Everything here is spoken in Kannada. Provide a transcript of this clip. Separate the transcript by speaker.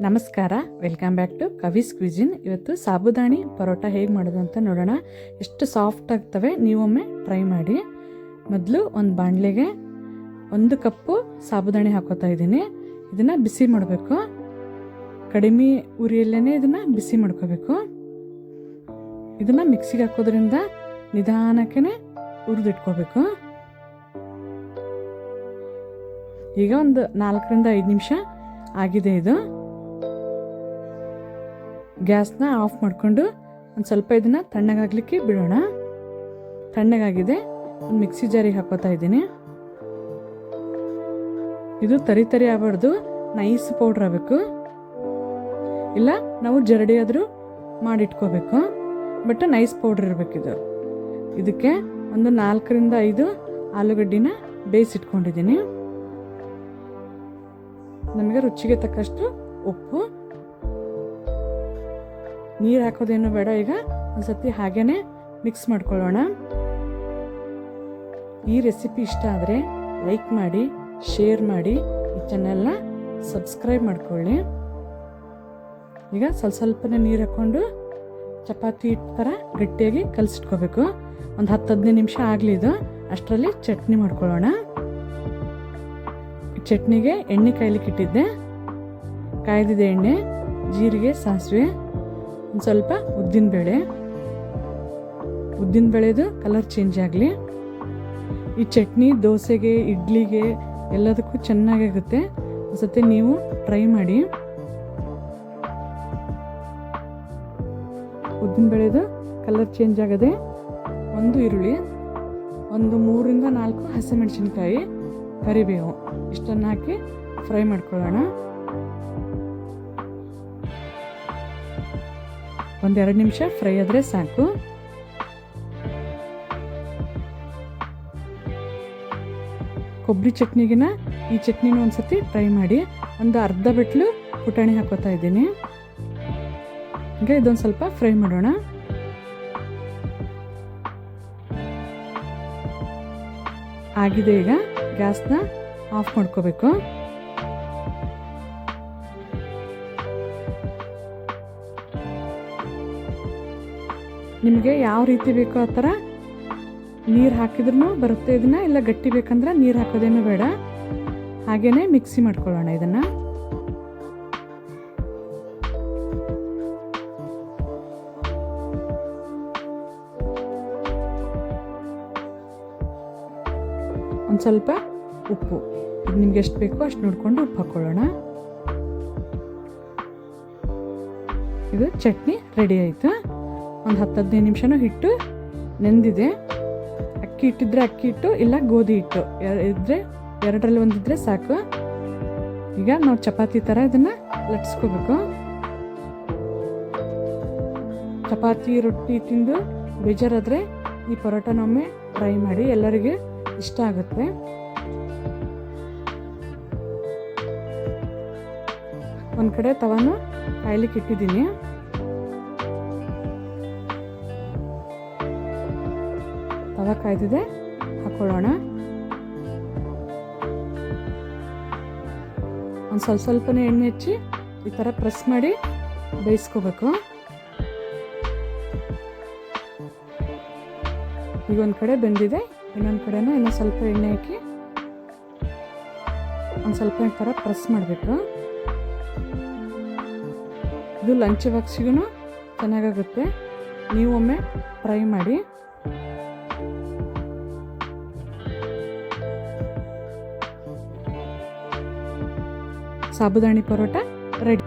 Speaker 1: ನಮಸ್ಕಾರ, ವೆಲ್ಕಮ್ ಬ್ಯಾಕ್ ಟು ಕವಿಸ್ ಕ್ವಿಜಿನ್. ಇವತ್ತು ಸಾಬುದಾಣಿ ಪರೋಟ ಹೇಗೆ ಮಾಡೋದು ಅಂತ ನೋಡೋಣ. ಎಷ್ಟು ಸಾಫ್ಟ್ ಆಗ್ತವೆ, ನೀವೊಮ್ಮೆ ಟ್ರೈ ಮಾಡಿ. ಮೊದಲು ಒಂದು ಬಾಣಲೆಗೆ 1 ಕಪ್ಪು ಸಾಬುದಾಣಿ ಹಾಕೋತಾ ಇದ್ದೀನಿ. ಇದನ್ನು ಬಿಸಿ ಮಾಡಬೇಕು. ಕಡಿಮೆ ಉರಿಯಲ್ಲೇ ಇದನ್ನು ಬಿಸಿ ಮಾಡ್ಕೋಬೇಕು. ಇದನ್ನು ಮಿಕ್ಸಿಗೆ ಹಾಕೋದ್ರಿಂದ ನಿಧಾನಕ್ಕೆ ಹುರಿದಿಟ್ಕೋಬೇಕು. ಈಗ ಒಂದು 4ರಿಂದ 5 ನಿಮಿಷ ಆಗಿದೆ. ಇದು ಗ್ಯಾಸ್ನ ಆಫ್ ಮಾಡಿಕೊಂಡು ಒಂದು ಸ್ವಲ್ಪ ಇದನ್ನು ತಣ್ಣಗಾಗಲಿಕ್ಕೆ ಬಿಡೋಣ. ತಣ್ಣಗಾಗಿದೆ. ಒಂದು ಮಿಕ್ಸಿ ಜಾರಿಗೆ ಹಾಕೋತಾ ಇದ್ದೀನಿ. ಇದು ತರಿ ತರಿ ಆಗಬಾರ್ದು, ನೈಸ್ ಪೌಡ್ರ್ ಆಗಬೇಕು. ಇಲ್ಲ ನಾವು ಜರಡಿ ಆದರೂ ಮಾಡಿಟ್ಕೋಬೇಕು, ಬಟ್ ನೈಸ್ ಪೌಡ್ರ್ ಇರಬೇಕಿದು. ಇದಕ್ಕೆ ಒಂದು 4ರಿಂದ 5 ಆಲೂಗಡ್ಡಿನ ಬೇಯಿಸಿಟ್ಕೊಂಡಿದ್ದೀನಿ. ನಮಗೆ ರುಚಿಗೆ ತಕ್ಕಷ್ಟು ಉಪ್ಪು. ನೀರು ಹಾಕೋದೇನು ಬೇಡ. ಈಗ ಒಂದ್ಸತಿ ಹಾಗೇನೆ ಮಿಕ್ಸ್ ಮಾಡ್ಕೊಳ್ಳೋಣ. ಈ ರೆಸಿಪಿ ಇಷ್ಟ ಆದರೆ ಲೈಕ್ ಮಾಡಿ, ಶೇರ್ ಮಾಡಿ, ಈ ಚಾನೆಲ್ನ ಸಬ್ಸ್ಕ್ರೈಬ್ ಮಾಡ್ಕೊಳ್ಳಿ. ಈಗ ಸ್ವಲ್ಪನೇ ನೀರು ಹಾಕ್ಕೊಂಡು ಚಪಾತಿ ಹಿಟ್ಟು ಥರ ಗಟ್ಟಿಯಾಗಿ ಕಲಸಿಟ್ಕೋಬೇಕು. ಒಂದು 10-15 ನಿಮಿಷ ಆಗಲಿ. ಇದು ಅಷ್ಟರಲ್ಲಿ ಚಟ್ನಿ ಮಾಡ್ಕೊಳ್ಳೋಣ. ಚಟ್ನಿಗೆ ಎಣ್ಣೆ ಕಾಯ್ಲಿಕ್ಕೆ ಇಟ್ಟಿದ್ದೆ. ಕಾಯ್ದಿದೆ ಎಣ್ಣೆ, ಜೀರಿಗೆ, ಸಾಸಿವೆ, ಒಂದು ಸ್ವಲ್ಪ ಉದ್ದಿನಬೇಳೆದು ಕಲರ್ ಚೇಂಜ್ ಆಗಲಿ. ಈ ಚಟ್ನಿ ದೋಸೆಗೆ, ಇಡ್ಲಿಗೆ ಎಲ್ಲದಕ್ಕೂ ಚೆನ್ನಾಗಾಗುತ್ತೆ. ಒಂದ್ಸತಿ ನೀವು ಟ್ರೈ ಮಾಡಿ. ಉದ್ದಿನಬೇಳೆದು ಕಲರ್ ಚೇಂಜ್ ಆಗದೆ ಒಂದು ಈರುಳ್ಳಿ, ಒಂದು 3ರಿಂದ 4 ಹಸಿಮೆಣಸಿನ್ಕಾಯಿ, ಕರಿಬೇವು ಇಷ್ಟನ್ನು ಹಾಕಿ ಫ್ರೈ ಮಾಡ್ಕೊಳ್ಳೋಣ. 1-2 ನಿಮಿಷ ಫ್ರೈ ಆದರೆ ಸಾಕು. ಕೊಬ್ಬರಿ ಚಟ್ನಿಗಿನ ಈ ಚಟ್ನಿನ ಒಂದ್ಸತಿ ಟ್ರೈ ಮಾಡಿ. ಒಂದು ಅರ್ಧ ಬಟ್ಲು ಪುಟಾಣಿ ಹಾಕೋತಾ ಇದ್ದೀನಿ. ಈಗ ಇದೊಂದು ಸ್ವಲ್ಪ ಫ್ರೈ ಮಾಡೋಣ. ಆಗಿದೆ. ಈಗ ಗ್ಯಾಸ್ನ ಆಫ್ ಮಾಡ್ಕೋಬೇಕು. ನಿಮಗೆ ಯಾವ ರೀತಿ ಬೇಕೋ ಆ ಥರ ನೀರು ಹಾಕಿದ್ರೂ ಬರುತ್ತೆ. ಇದನ್ನ ಇಲ್ಲ ಗಟ್ಟಿ ಬೇಕಂದ್ರೆ ನೀರು ಹಾಕೋದೇನು ಬೇಡ, ಹಾಗೇನೆ ಮಿಕ್ಸಿ ಮಾಡ್ಕೊಳ್ಳೋಣ. ಇದನ್ನು ಒಂದು ಸ್ವಲ್ಪ ಉಪ್ಪು, ಇದು ನಿಮ್ಗೆ ಎಷ್ಟು ಬೇಕೋ ಅಷ್ಟು ನೋಡಿಕೊಂಡು ಉಪ್ಪು ಹಾಕ್ಕೊಳ್ಳೋಣ. ಇದು ಚಟ್ನಿ ರೆಡಿ ಆಯಿತು. ಒಂದು 10-15 ನಿಮಿಷನೂ ಹಿಟ್ಟು ನೆಂದಿದೆ. ಅಕ್ಕಿ ಹಿಟ್ಟಿದ್ರೆ ಅಕ್ಕಿ ಹಿಟ್ಟು, ಇಲ್ಲ ಗೋಧಿ ಹಿಟ್ಟು ಇದ್ದರೆ ಎರಡರಲ್ಲಿ ಒಂದಿದ್ರೆ ಸಾಕು. ಈಗ ನಾವು ಚಪಾತಿ ಥರ ಇದನ್ನು ಲಟ್ಸ್ಕೋಬೇಕು. ಚಪಾತಿ ರೊಟ್ಟಿ ತಿಂದು ಬೇಜಾರಾದರೆ ಈ ಪರೋಟನೊಮ್ಮೆ ಟ್ರೈ ಮಾಡಿ, ಎಲ್ಲರಿಗೂ ಇಷ್ಟ ಆಗುತ್ತೆ. ಒಂದು ಕಡೆ ತವಾನು ಕಾಯ್ಲಿಕ್ಕೆ ಇಟ್ಟಿದ್ದೀನಿ. ತವ ಕಾಯ್ದಿದೆ, ಹಾಕೊಳ್ಳೋಣ. ಒಂದು ಸ್ವಲ್ಪನೇ ಎಣ್ಣೆ ಹಚ್ಚಿ ಈ ಥರ ಪ್ರೆಸ್ ಮಾಡಿ ಬೇಯಿಸ್ಕೋಬೇಕು. ಈಗ ಒಂದು ಕಡೆ ಬೆಂದಿದೆ, ಇನ್ನೊಂದು ಕಡೆನೂ ಇನ್ನೂ ಸ್ವಲ್ಪ ಎಣ್ಣೆ ಹಾಕಿ ಒಂದು ಸ್ವಲ್ಪ ಈ ಥರ ಪ್ರೆಸ್ ಮಾಡಬೇಕು. ಇದು ಲಂಚ್ ಬಾಕ್ಸಿಗೂ ಚೆನ್ನಾಗಾಗುತ್ತೆ. ನೀವು ಒಮ್ಮೆ ಟ್ರೈ ಮಾಡಿ. ಸಾಬುದಾಣಿ ಪರೋಟ ರೆಡಿ.